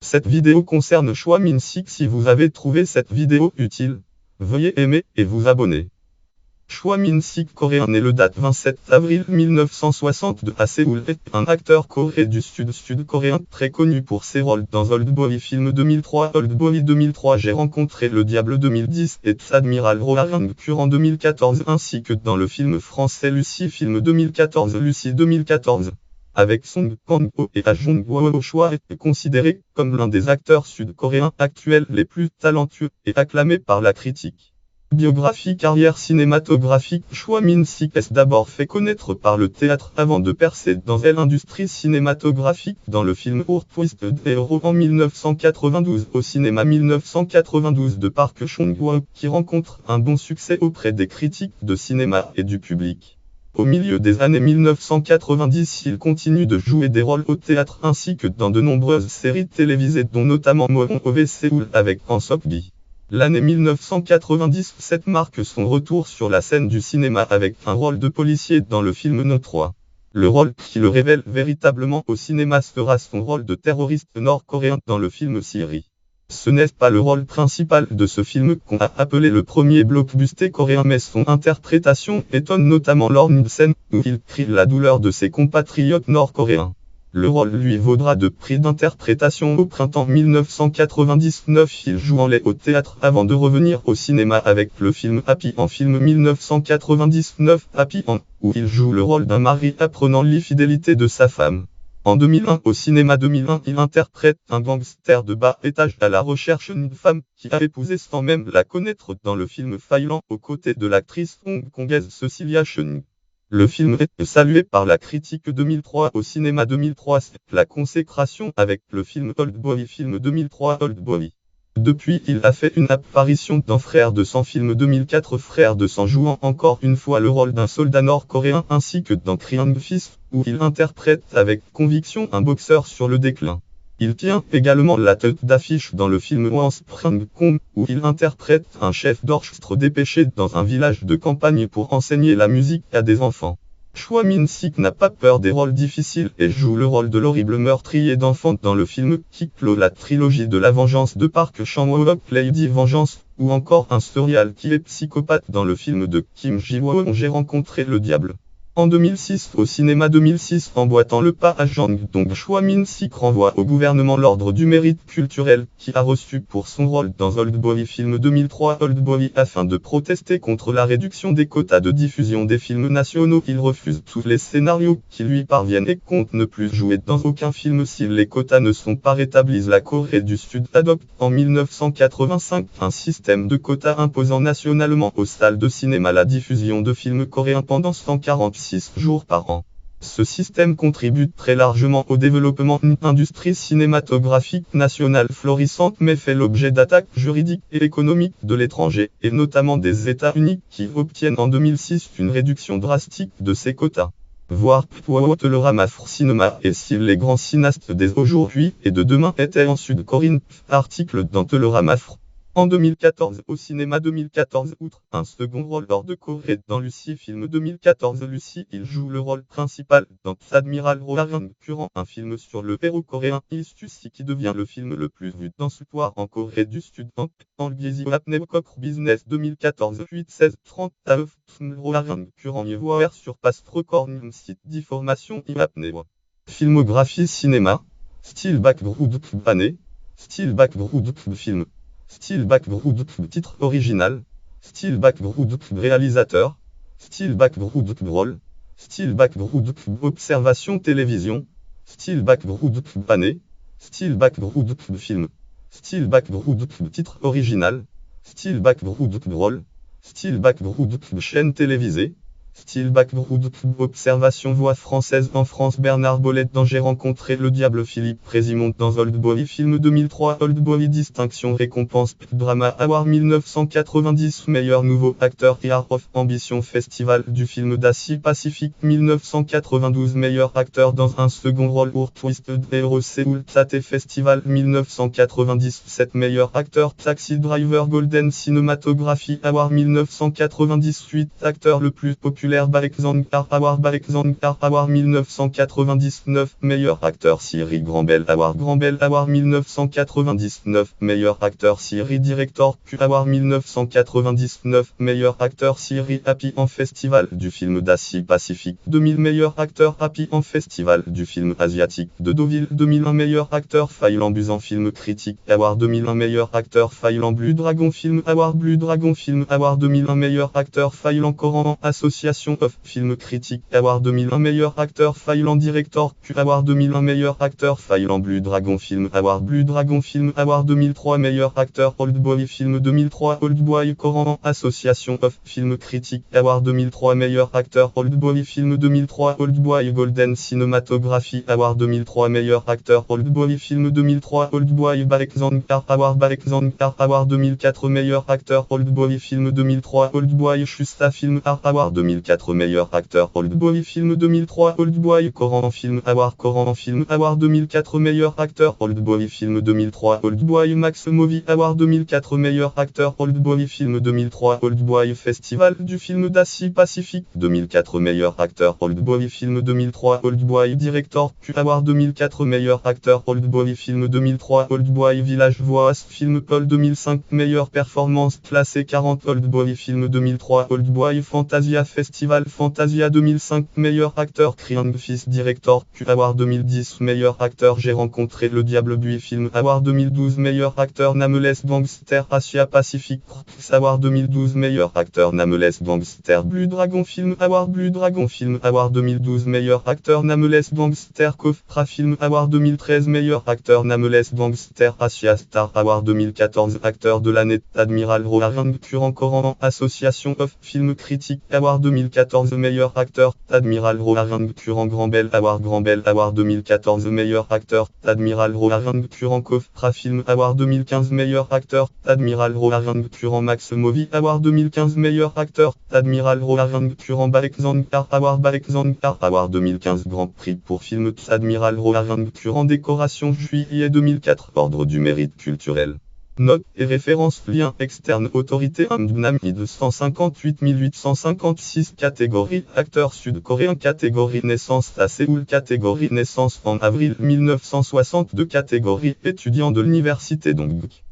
Cette vidéo concerne Choi Min-sik. Si vous avez trouvé cette vidéo utile, veuillez aimer et vous abonner. Choi Min-sik, coréen, né le date 27 avril 1962 à Séoul, est un acteur coréen du sud-coréen très connu pour ses rôles dans Old Boy film 2003, Old Boy 2003, J'ai rencontré le diable 2010 et Admiral Roland Cure en 2014, ainsi que dans le film français Lucie film 2014, Lucie 2014. Avec Song Kang-ho et Ah Jung-woo, Choi est considéré comme l'un des acteurs sud-coréens actuels les plus talentueux et acclamés par la critique. Biographie. Carrière cinématographique. Choi Min-sik s'est d'abord fait connaître par le théâtre avant de percer dans l'industrie cinématographique dans le film Twisted Hero en 1992 au cinéma 1992 de Park Chung-wook, qui rencontre un bon succès auprès des critiques de cinéma et du public. Au milieu des années 1990, il continue de jouer des rôles au théâtre ainsi que dans de nombreuses séries télévisées dont notamment Moon Over Seoul avec Han Sok-bi. L'année 1997 marque son retour sur la scène du cinéma avec un rôle de policier dans le film No 3. Le rôle qui le révèle véritablement au cinéma sera son rôle de terroriste nord-coréen dans le film Syrie. Ce n'est pas le rôle principal de ce film qu'on a appelé le premier blockbuster coréen, mais son interprétation étonne notamment lors d'une scène où il crie la douleur de ses compatriotes nord-coréens. Le rôle lui vaudra de prix d'interprétation au printemps 1999. Il joue en lait au théâtre avant de revenir au cinéma avec le film Happy en film 1999, Happy en, où il joue le rôle d'un mari apprenant l'infidélité de sa femme. En 2001, au cinéma 2001, il interprète un gangster de bas étage à la recherche d'une femme qui a épousé sans même la connaître dans le film Failan aux côtés de l'actrice hongkongaise Cecilia Cheung. Le film est salué par la critique 2003 au cinéma 2003, c'est la consécration avec le film Old Boy film 2003, Old Boy. Depuis, il a fait une apparition dans Frères de sang film 2004, Frères de sang, jouant encore une fois le rôle d'un soldat nord-coréen, ainsi que dans Crying Fist, où il interprète avec conviction un boxeur sur le déclin. Il tient également la tête d'affiche dans le film One Spring Kong, où il interprète un chef d'orchestre dépêché dans un village de campagne pour enseigner la musique à des enfants. Choi Min-sik n'a pas peur des rôles difficiles et joue le rôle de l'horrible meurtrier d'enfants dans le film qui clôt la trilogie de la vengeance de Park Chan-wook, Lady Vengeance, ou encore un serial qui est psychopathe dans le film de Kim Ji-won, J'ai rencontré le diable. En 2006, au cinéma 2006, emboîtant le pas à Jang-dong, Choi Min-sik renvoie au gouvernement l'ordre du mérite culturel qui a reçu pour son rôle dans Old Boy film 2003, Old Boy, afin de protester contre la réduction des quotas de diffusion des films nationaux. Il refuse tous les scénarios qui lui parviennent et compte ne plus jouer dans aucun film si les quotas ne sont pas rétablis. La Corée du Sud adopte en 1985 un système de quotas imposant nationalement aux salles de cinéma la diffusion de films coréens pendant 146 jours par an. Ce système contribue très largement au développement d'une industrie cinématographique nationale florissante, mais fait l'objet d'attaques juridiques et économiques de l'étranger, et notamment des États-Unis, qui obtiennent en 2006 une réduction drastique de ces quotas. Voir Telorama for Cinema et si les grands cinéastes des aujourd'hui et de demain étaient en Sud-Corée. Article dans Telorama for. En 2014, au cinéma 2014, outre un second rôle hors de Corée dans Lucie film 2014, Lucie, il joue le rôle principal dans Admiral Roland Cure, un film sur le héros coréen Istusi qui devient le film le plus vu dans l'histoire en Corée du Sud. En Apneukok Business 2014, 8-16-30 AF, Roland Cure en voir surpasse record site d'information Apnée. Filmographie cinéma, style background année, style background film. Style background titre original, style background réalisateur, style background rôle, style background observation télévision, style background année, style background film, style background titre original, style background rôle, style background chaîne télévisée, style background observation voix française en France. Bernard Bollet dans J'ai rencontré le diable. Philippe Présimont dans Old Boy film 2003, Old Boy distinction récompense Drama Award 1990 meilleur nouveau acteur Year of Ambition Festival du film d'Asie Pacifique 1992 meilleur acteur dans un second rôle pour Twisted Hero Seoul Tate Festival 1997 meilleur acteur Taxi Driver Golden Cinematography Award 1998 acteur le plus populaire Spectacular Balexandar Award 1999 Meilleur acteur Cyril Grambel Award 1999 Meilleur acteur Cyril Director Q Award 1999 Meilleur acteur Cyril Happy en Festival du film d'Asie Pacifique 2000 Meilleur acteur Happy en Festival du film asiatique de Deauville 2001 Meilleur acteur Failan en film critique Award 2001 Meilleur acteur Failan Blue Dragon Film Award 2001 Meilleur acteur Failan Coran Association of Film Critique Award 2001 Meilleur acteur Failan Director Q Award 2001 Meilleur acteur Failan Blue Dragon Film Award 2003 Meilleur acteur Oldboy Film 2003 Oldboy Coran Association of Film Critique Award 2003 Meilleur acteur Oldboy Film 2003 Oldboy Golden Cinematography Award 2003 Meilleur acteur Oldboy Film 2003 Oldboy Balexandar Award 2004 Meilleur acteur Oldboy Film 2003 Oldboy Shusta Film Award 2004 Meilleur acteur Oldboy Film 2003 Oldboy Coran Film Award 2004 Meilleur acteur Oldboy Film 2003 Oldboy Max Movie Award 2004 Meilleur acteur Oldboy Film 2003 Oldboy Festival du film d'Asie Pacifique 2004 Meilleur acteur Oldboy Film 2003 Oldboy Director Q Award 2004 Meilleur acteur Oldboy Film 2003 Oldboy Village Voice Film Paul 2005 Meilleure performance classée 40 Oldboy Film 2003 Oldboy Fantasia Festival Fantasia 2005 Meilleur acteur Crying Fils Director Q Award 2010 Meilleur acteur J'ai rencontré le diable Bui Film Award 2012 Meilleur acteur Nameless Gangster Asia Pacific Award 2012 Meilleur acteur Nameless Gangster Blue Dragon Film Award 2012 Meilleur acteur Nameless Gangster Kofra Film Award 2013 Meilleur acteur Nameless Gangster Asia Star Award 2014 Acteur de l'année Admiral Roland Current Coran Association of Film Critique Award 2014 Meilleur acteur Admiral Roland Current Grambel Award 2014 Meilleur acteur Admiral Roland Current Kofra Film Award 2015 Meilleur acteur Admiral Roland Current Max Movie Award 2015 Meilleur acteur Admiral Roland Current Balexandar Award 2015 Grand Prix pour film Admiral Roland Current Décoration juillet 2004 Ordre du mérite culturel. Notes et références. Lien externe. Autorité Amdnami 258 856. Catégorie acteur sud-coréen. Catégorie naissance à Séoul. Catégorie naissance en avril 1962. Catégorie étudiant de l'université Dongguk.